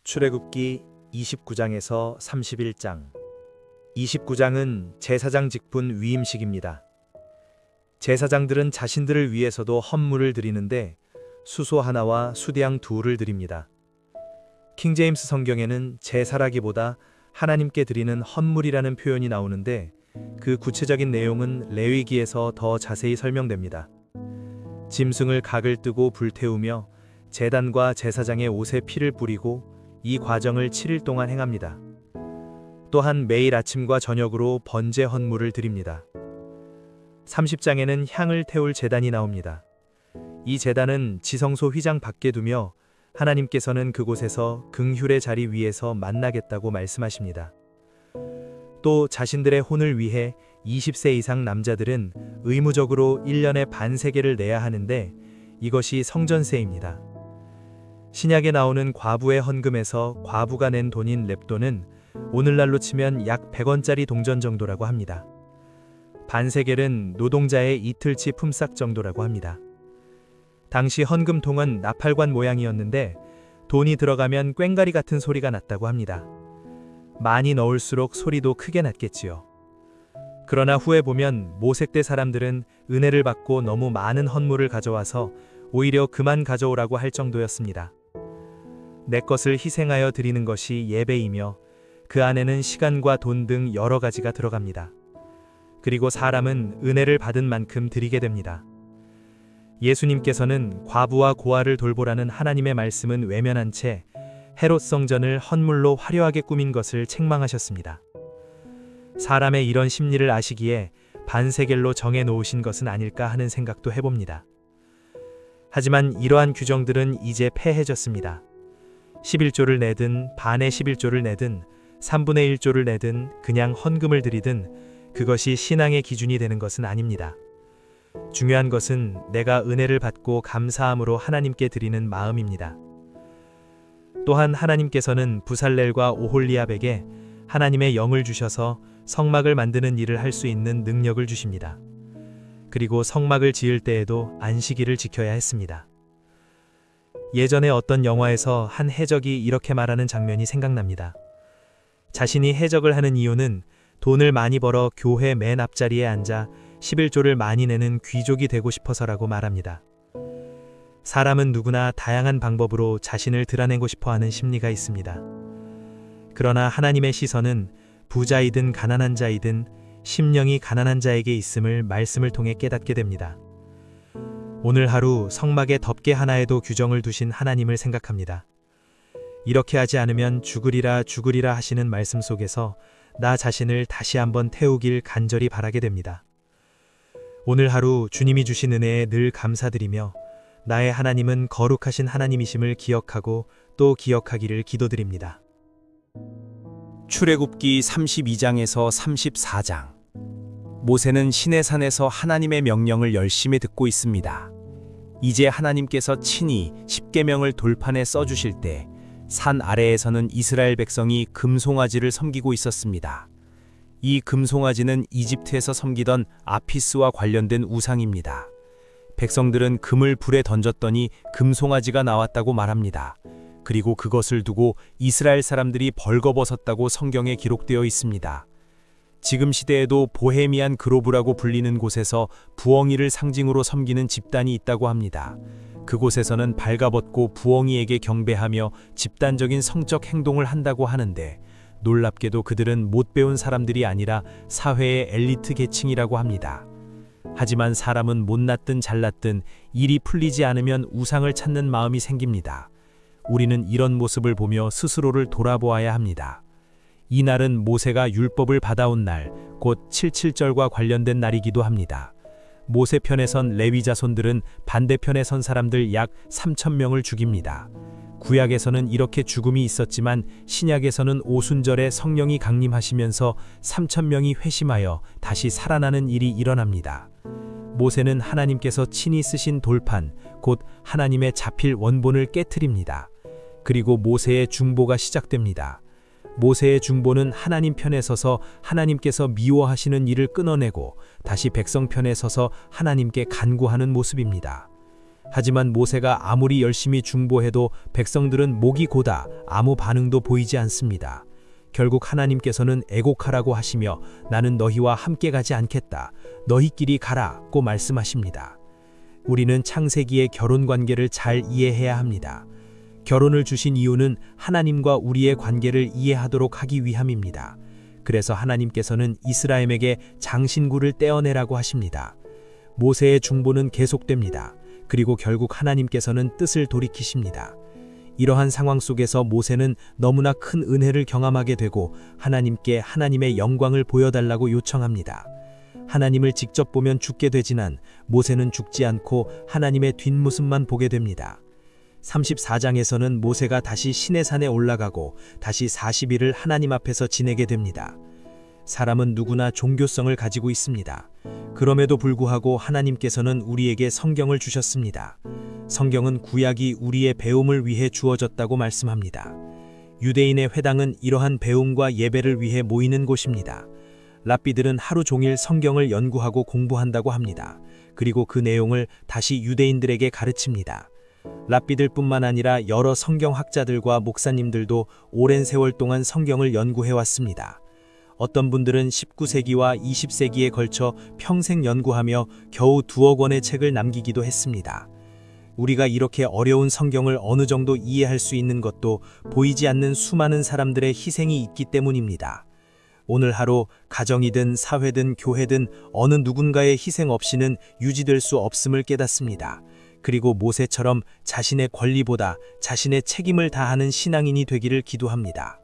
출애굽기 29장에서 31장. 29장은 제사장 직분 위임식입니다. 제사장들은 자신들을 위해서도 헌물을 드리는데 수소 하나와 수대양 둘을 드립니다. 킹제임스 성경에는 제사라기보다 하나님께 드리는 헌물이라는 표현이 나오는데 그 구체적인 내용은 레위기에서 더 자세히 설명됩니다. 짐승을 각을 뜨고 불태우며 제단과 제사장의 옷에 피를 뿌리고 이 과정을 7일 동안 행합니다. 또한 매일 아침과 저녁으로 번제 헌물을 드립니다. 30장에는 향을 태울 제단이 나옵니다. 이 제단은 지성소 휘장 밖에 두며 하나님께서는 그곳에서 긍휼의 자리 위에서 만나겠다고 말씀하십니다. 또 자신들의 혼을 위해 20세 이상 남자들은 의무적으로 1년에 반세겔을 내야 하는데 이것이 성전세입니다. 신약에 나오는 과부의 헌금에서 과부가 낸 돈인 렙돈은 오늘날로 치면 약 100원짜리 동전 정도라고 합니다. 반세겔은 노동자의 이틀치 품삯 정도라고 합니다. 당시 헌금통은 나팔관 모양이었는데 돈이 들어가면 꽹가리 같은 소리가 났다고 합니다. 많이 넣을수록 소리도 크게 났겠지요. 그러나 후에 보면 모색 때 사람들은 은혜를 받고 너무 많은 헌물을 가져와서 오히려 그만 가져오라고 할 정도였습니다. 내 것을 희생하여 드리는 것이 예배이며 그 안에는 시간과 돈 등 여러 가지가 들어갑니다. 그리고 사람은 은혜를 받은 만큼 드리게 됩니다. 예수님께서는 과부와 고아를 돌보라는 하나님의 말씀은 외면한 채 헤롯 성전을 헌물로 화려하게 꾸민 것을 책망하셨습니다. 사람의 이런 심리를 아시기에 반세겔로 정해 놓으신 것은 아닐까 하는 생각도 해봅니다. 하지만 이러한 규정들은 이제 폐해졌습니다. 11조를 내든 반의 11조를 내든 3분의 1조를 내든 그냥 헌금을 드리든 그것이 신앙의 기준이 되는 것은 아닙니다. 중요한 것은 내가 은혜를 받고 감사함으로 하나님께 드리는 마음입니다. 또한 하나님께서는 부살렐과 오홀리압에게 하나님의 영을 주셔서 성막을 만드는 일을 할 수 있는 능력을 주십니다. 그리고 성막을 지을 때에도 안식일을 지켜야 했습니다. 예전에 어떤 영화에서 한 해적이 이렇게 말하는 장면이 생각납니다. 자신이 해적을 하는 이유는 돈을 많이 벌어 교회 맨 앞자리에 앉아 11조를 많이 내는 귀족이 되고 싶어서라고 말합니다. 사람은 누구나 다양한 방법으로 자신을 드러내고 싶어하는 심리가 있습니다. 그러나 하나님의 시선은 부자이든 가난한 자이든 심령이 가난한 자에게 있음을 말씀을 통해 깨닫게 됩니다. 오늘 하루 성막의 덮개 하나에도 규정을 두신 하나님을 생각합니다. 이렇게 하지 않으면 죽으리라 하시는 말씀 속에서 나 자신을 다시 한번 태우길 간절히 바라게 됩니다. 오늘 하루 주님이 주신 은혜에 늘 감사드리며 나의 하나님은 거룩하신 하나님이심을 기억하고 또 기억하기를 기도드립니다. 출애굽기 32장에서 34장. 모세는 시내산에서 하나님의 명령을 열심히 듣고 있습니다. 이제 하나님께서 친히 십계명을 돌판에 써주실 때 산 아래에서는 이스라엘 백성이 금송아지를 섬기고 있었습니다. 이 금송아지는 이집트에서 섬기던 아피스와 관련된 우상입니다. 백성들은 금을 불에 던졌더니 금송아지가 나왔다고 말합니다. 그리고 그것을 두고 이스라엘 사람들이 벌거벗었다고 성경에 기록되어 있습니다. 지금 시대에도 보헤미안 그로브라고 불리는 곳에서 부엉이를 상징으로 섬기는 집단이 있다고 합니다. 그곳에서는 발가벗고 부엉이에게 경배하며 집단적인 성적 행동을 한다고 하는데 놀랍게도 그들은 못 배운 사람들이 아니라 사회의 엘리트 계층이라고 합니다. 하지만 사람은 못났든 잘났든 일이 풀리지 않으면 우상을 찾는 마음이 생깁니다. 우리는 이런 모습을 보며 스스로를 돌아보아야 합니다. 이 날은 모세가 율법을 받아온 날, 곧 77절과 관련된 날이기도 합니다. 모세 편에 선 레위 자손들은 반대편에 선 사람들 약 3,000명을 죽입니다. 구약에서는 이렇게 죽음이 있었지만 신약에서는 오순절에 성령이 강림하시면서 3,000명이 회심하여 다시 살아나는 일이 일어납니다. 모세는 하나님께서 친히 쓰신 돌판, 곧 하나님의 자필 원본을 깨트립니다. 그리고 모세의 중보가 시작됩니다. 모세의 중보는 하나님 편에 서서 하나님께서 미워하시는 일을 끊어내고 다시 백성 편에 서서 하나님께 간구하는 모습입니다. 하지만 모세가 아무리 열심히 중보해도 백성들은 목이 고다 아무 반응도 보이지 않습니다. 결국 하나님께서는 애곡하라고 하시며 나는 너희와 함께 가지 않겠다. 너희끼리 가라고 말씀하십니다. 우리는 창세기의 결혼 관계를 잘 이해해야 합니다. 결혼을 주신 이유는 하나님과 우리의 관계를 이해하도록 하기 위함입니다. 그래서 하나님께서는 이스라엘에게 장신구를 떼어내라고 하십니다. 모세의 중보는 계속됩니다. 그리고 결국 하나님께서는 뜻을 돌이키십니다. 이러한 상황 속에서 모세는 너무나 큰 은혜를 경험하게 되고 하나님께 하나님의 영광을 보여달라고 요청합니다. 하나님을 직접 보면 죽게 되지만 모세는 죽지 않고 하나님의 뒷모습만 보게 됩니다. 34장에서는 모세가 다시 시내산에 올라가고 다시 40일을 하나님 앞에서 지내게 됩니다. 사람은 누구나 종교성을 가지고 있습니다. 그럼에도 불구하고 하나님께서는 우리에게 성경을 주셨습니다. 성경은 구약이 우리의 배움을 위해 주어졌다고 말씀합니다. 유대인의 회당은 이러한 배움과 예배를 위해 모이는 곳입니다. 랍비들은 하루 종일 성경을 연구하고 공부한다고 합니다. 그리고 그 내용을 다시 유대인들에게 가르칩니다. 랍비들뿐만 아니라 여러 성경학자들과 목사님들도 오랜 세월 동안 성경을 연구해왔습니다. 어떤 분들은 19세기와 20세기에 걸쳐 평생 연구하며 겨우 2억 권의 책을 남기기도 했습니다. 우리가 이렇게 어려운 성경을 어느 정도 이해할 수 있는 것도 보이지 않는 수많은 사람들의 희생이 있기 때문입니다. 오늘 하루 가정이든 사회든 교회든 어느 누군가의 희생 없이는 유지될 수 없음을 깨닫습니다. 그리고 모세처럼 자신의 권리보다 자신의 책임을 다하는 신앙인이 되기를 기도합니다.